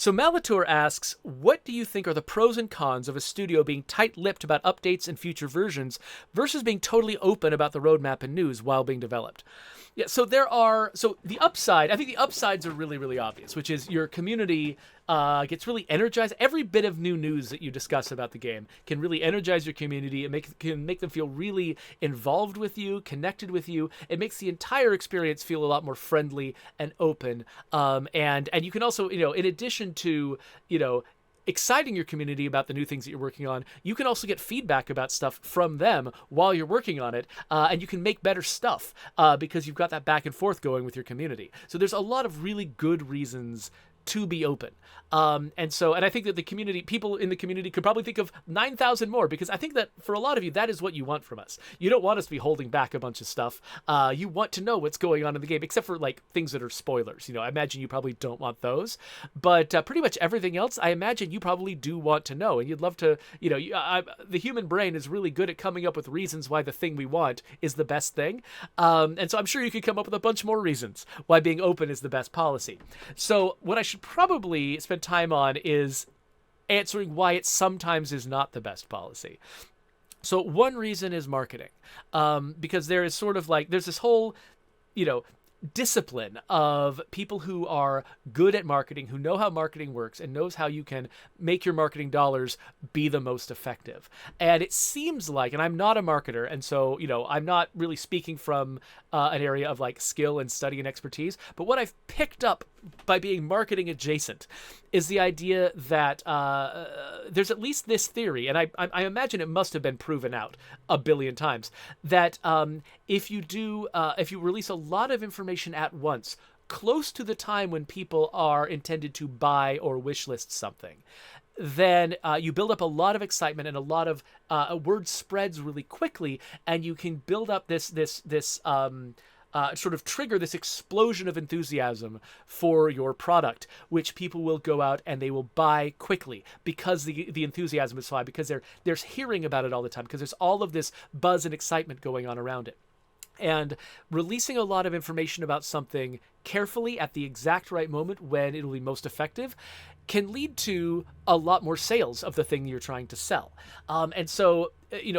So Malatoor asks, what do you think are the pros and cons of a studio being tight-lipped about updates and future versions versus being totally open about the roadmap and news while being developed? Yeah, so the upside, I think the upsides are really, really obvious, which is your community gets really energized. Every bit of new news that you discuss about the game can really energize your community and can make them feel really involved with you, connected with you. It makes the entire experience feel a lot more friendly and open. And you can also, in addition to, exciting your community about the new things that you're working on, you can also get feedback about stuff from them while you're working on it, and you can make better stuff because you've got that back and forth going with your community. So there's a lot of really good reasons to be open. And I think that people in the community could probably think of 9,000 more, because I think that for a lot of you, that is what you want from us. You don't want us to be holding back a bunch of stuff. You want to know what's going on in the game, except for like things that are spoilers. I imagine you probably don't want those, but pretty much everything else, I imagine you probably do want to know, and you'd love to, the human brain is really good at coming up with reasons why the thing we want is the best thing. And so I'm sure you could come up with a bunch more reasons why being open is the best policy. So what I should probably spend time on is answering why it sometimes is not the best policy. So one reason is marketing, because there is sort of like, there's this whole, discipline of people who are good at marketing, who know how marketing works and knows how you can make your marketing dollars be the most effective. And it seems like, and I'm not a marketer, and so, I'm not really speaking from an area of like skill and study and expertise, but what I've picked up by being marketing adjacent is the idea that there's at least this theory, and I imagine it must have been proven out a billion times, that if you release a lot of information at once, close to the time when people are intended to buy or wishlist something, then you build up a lot of excitement, and a lot of word spreads really quickly, and you can build up this sort of trigger this explosion of enthusiasm for your product, which people will go out and they will buy quickly because the enthusiasm is high, because they're hearing about it all the time, because there's all of this buzz and excitement going on around it. And releasing a lot of information about something carefully at the exact right moment when it'll be most effective can lead to a lot more sales of the thing you're trying to sell. And so,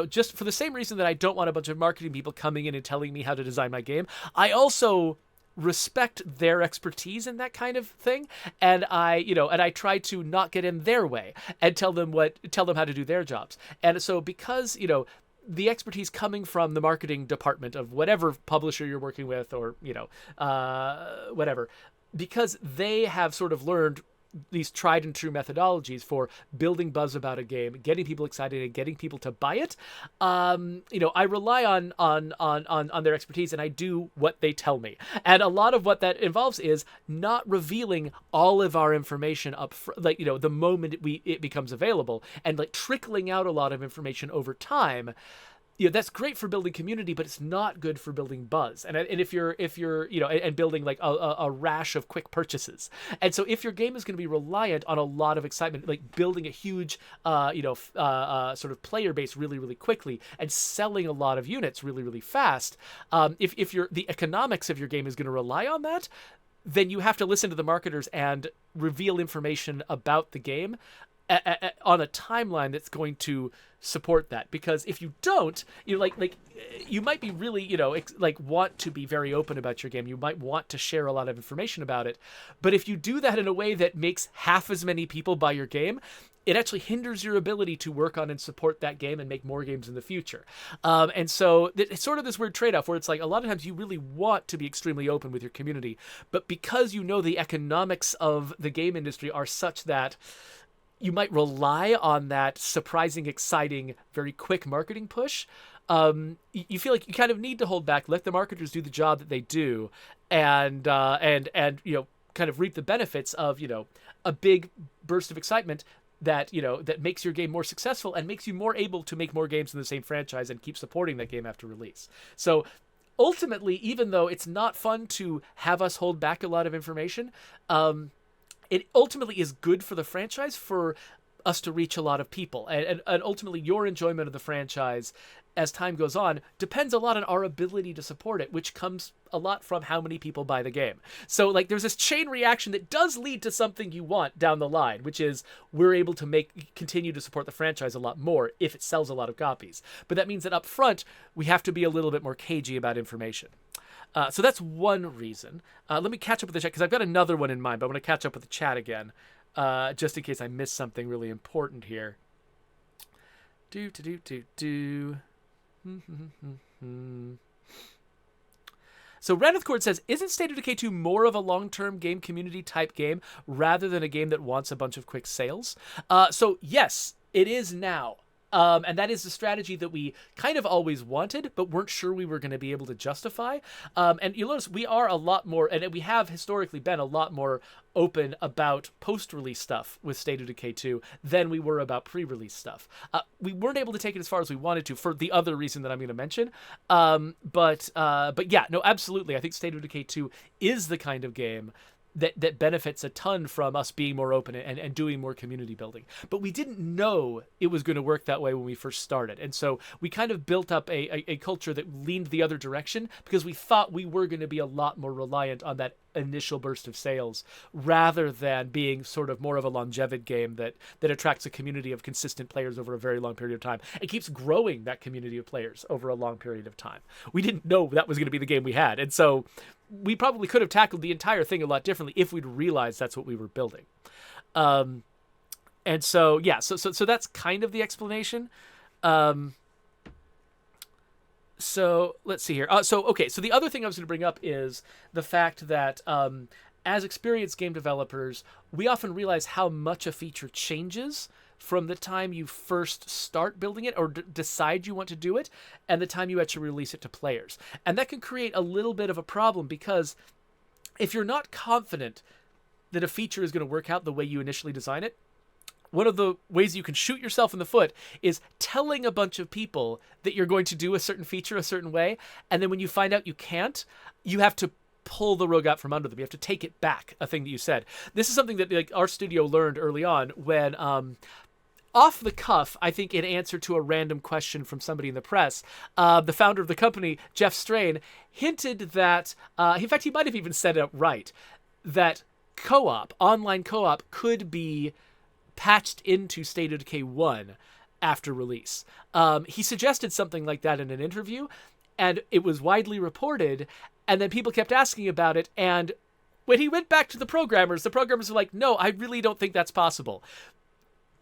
just for the same reason that I don't want a bunch of marketing people coming in and telling me how to design my game, I also respect their expertise in that kind of thing, and I try to not get in their way and tell them how to do their jobs. And so, because the expertise coming from the marketing department of whatever publisher you're working with, or whatever, because they have sort of learned these tried and true methodologies for building buzz about a game, getting people excited, and getting people to buy it. I rely on their expertise, and I do what they tell me. And a lot of what that involves is not revealing all of our information up, the moment it becomes available, and like trickling out a lot of information over time. That's great for building community, but it's not good for building buzz. And if you're and building like a rash of quick purchases. And so if your game is going to be reliant on a lot of excitement, like building a huge sort of player base really, really quickly and selling a lot of units really, really fast, if the economics of your game is going to rely on that, then you have to listen to the marketers and reveal information about the game on a timeline that's going to support that. Because if you don't, you might be really, want to be very open about your game. You might want to share a lot of information about it. But if you do that in a way that makes half as many people buy your game, it actually hinders your ability to work on and support that game and make more games in the future. And so it's sort of this weird trade-off where it's like a lot of times you really want to be extremely open with your community, but because the economics of the game industry are such that you might rely on that surprising, exciting, very quick marketing push, you feel like you kind of need to hold back, let the marketers do the job that they do, and kind of reap the benefits of a big burst of excitement that that makes your game more successful and makes you more able to make more games in the same franchise and keep supporting that game after release. So ultimately, even though it's not fun to have us hold back a lot of information, it ultimately is good for the franchise for us to reach a lot of people. And ultimately, your enjoyment of the franchise as time goes on depends a lot on our ability to support it, which comes a lot from how many people buy the game. So like there's this chain reaction that does lead to something you want down the line, which is we're able to continue to support the franchise a lot more if it sells a lot of copies. But that means that up front, we have to be a little bit more cagey about information. So that's one reason. Let me catch up with the chat, because I've got another one in mind, but I want to catch up with the chat again, just in case I missed something really important here. So Ranithcord says, isn't State of Decay 2 more of a long-term game community type game rather than a game that wants a bunch of quick sales? So yes, it is now. And that is the strategy that we kind of always wanted, but weren't sure we were going to be able to justify. And you'll notice we are a lot more, and we have historically been a lot more open about post-release stuff with State of Decay 2 than we were about pre-release stuff. We weren't able to take it as far as we wanted to for the other reason that I'm going to mention. But yeah, no, absolutely. I think State of Decay 2 is the kind of game that benefits a ton from us being more open and doing more community building. But we didn't know it was going to work that way when we first started. And so we kind of built up a culture that leaned the other direction because we thought we were going to be a lot more reliant on that initial burst of sales rather than being sort of more of a longevity game that attracts a community of consistent players over a very long period of time and keeps growing that community of players over a long period of time. We didn't know that was going to be the game we had. And so we probably could have tackled the entire thing a lot differently if we'd realized that's what we were building. And so, yeah, so that's kind of the explanation. So let's see here. So the other thing I was going to bring up is the fact that as experienced game developers, we often realize how much a feature changes from the time you first start building it or decide you want to do it and the time you actually release it to players. And that can create a little bit of a problem because if you're not confident that a feature is going to work out the way you initially design it, one of the ways you can shoot yourself in the foot is telling a bunch of people that you're going to do a certain feature a certain way, and then when you find out you can't, you have to pull the rug out from under them. You have to take it back, a thing that you said. This is something that like our studio learned early on when off the cuff, I think in answer to a random question from somebody in the press, the founder of the company, Jeff Strain, hinted that, in fact, he might have even said it right, that online co-op could be patched into State of Decay 1 after release. He suggested something like that in an interview, and it was widely reported, and then people kept asking about it, and when he went back to the programmers were like, no, I really don't think that's possible.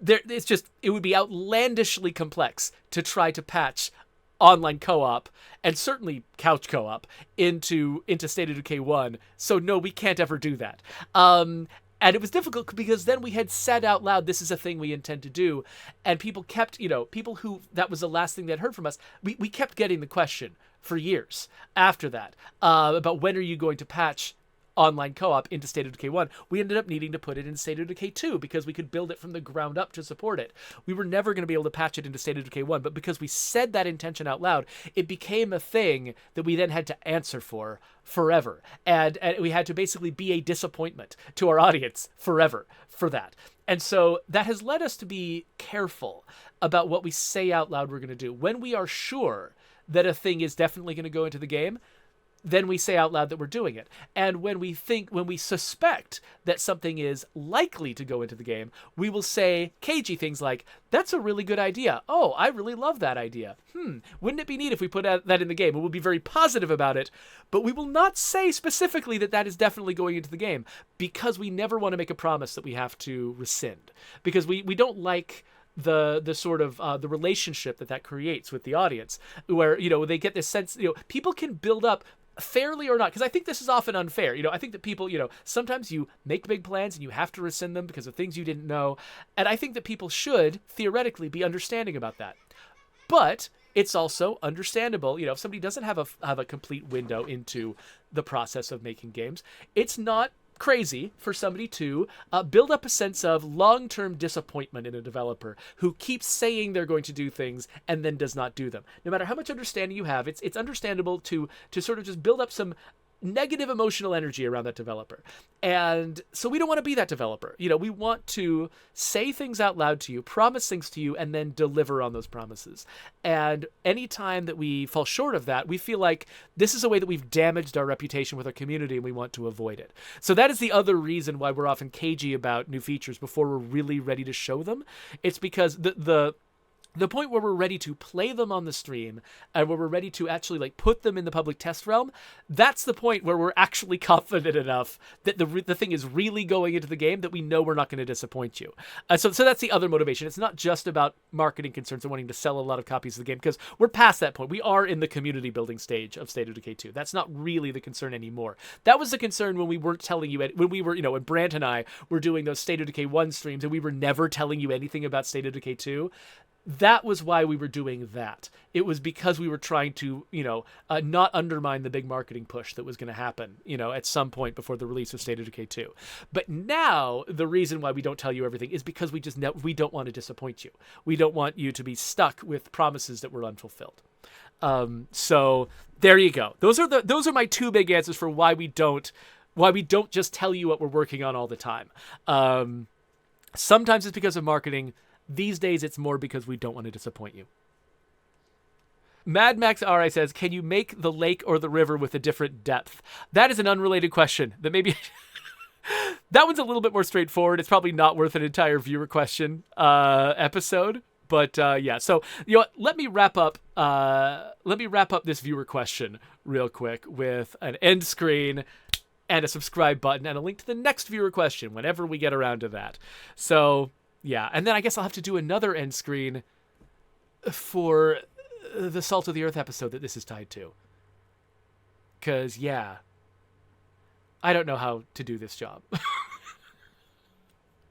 It would be outlandishly complex to try to patch online co-op and certainly couch co-op into State of Decay 1. So no, we can't ever do that. And it was difficult because then we had said out loud, this is a thing we intend to do. And people kept, people who that was the last thing they'd heard from us. We kept getting the question for years after that about when are you going to patch online co-op into State of Decay 1. We ended up needing to put it in State of Decay 2 because we could build it from the ground up to support it. We were never going to be able to patch it into State of Decay 1, but because we said that intention out loud, it became a thing that we then had to answer for forever. And we had to basically be a disappointment to our audience forever for that. And so that has led us to be careful about what we say out loud we're going to do. When we are sure that a thing is definitely going to go into the game, then we say out loud that we're doing it. And when we suspect that something is likely to go into the game, we will say cagey things like, that's a really good idea. Oh, I really love that idea. Wouldn't it be neat if we put that in the game? And we'll be very positive about it, but we will not say specifically that is definitely going into the game because we never want to make a promise that we have to rescind. Because we don't like the sort of the relationship that creates with the audience where, they get this sense, people can build up fairly or not, because I think this is often unfair. I think that people, sometimes you make big plans and you have to rescind them because of things you didn't know. And I think that people should theoretically be understanding about that. But it's also understandable, if somebody doesn't have a complete window into the process of making games, it's not crazy for somebody to build up a sense of long-term disappointment in a developer who keeps saying they're going to do things and then does not do them. No matter how much understanding you have, it's understandable to sort of just build up some negative emotional energy around that developer. And so we don't want to be that developer. We want to say things out loud to you, promise things to you, and then deliver on those promises. And anytime that we fall short of that, we feel like this is a way that we've damaged our reputation with our community, and we want to avoid it. So that is the other reason why we're often cagey about new features before we're really ready to show them. It's because the point where we're ready to play them on the stream and where we're ready to actually put them in the public test realm, that's the point where we're actually confident enough that the thing is really going into the game that we know we're not going to disappoint you. So that's the other motivation. It's not just about marketing concerns and wanting to sell a lot of copies of the game, because we're past that point. We are in the community building stage of State of Decay 2. That's not really the concern anymore. That was the concern when we weren't telling you, when we were, when Brant and I were doing those State of Decay 1 streams and we were never telling you anything about State of Decay 2. That was why we were doing that. It was because we were trying to, not undermine the big marketing push that was going to happen, at some point before the release of State of Decay 2. But now the reason why we don't tell you everything is because we don't want to disappoint you. We don't want you to be stuck with promises that were unfulfilled. So there you go. Those are my two big answers for why we don't just tell you what we're working on all the time. Sometimes it's because of marketing. These days, it's more because we don't want to disappoint you. Mad Max RI says, can you make the lake or the river with a different depth? That is an unrelated question. That maybe that one's a little bit more straightforward. It's probably not worth an entire viewer question episode. But yeah, so let me wrap up this viewer question real quick with an end screen and a subscribe button and a link to the next viewer question whenever we get around to that. So yeah, and then I guess I'll have to do another end screen for the Salt of the Earth episode that this is tied to. Because, yeah, I don't know how to do this job.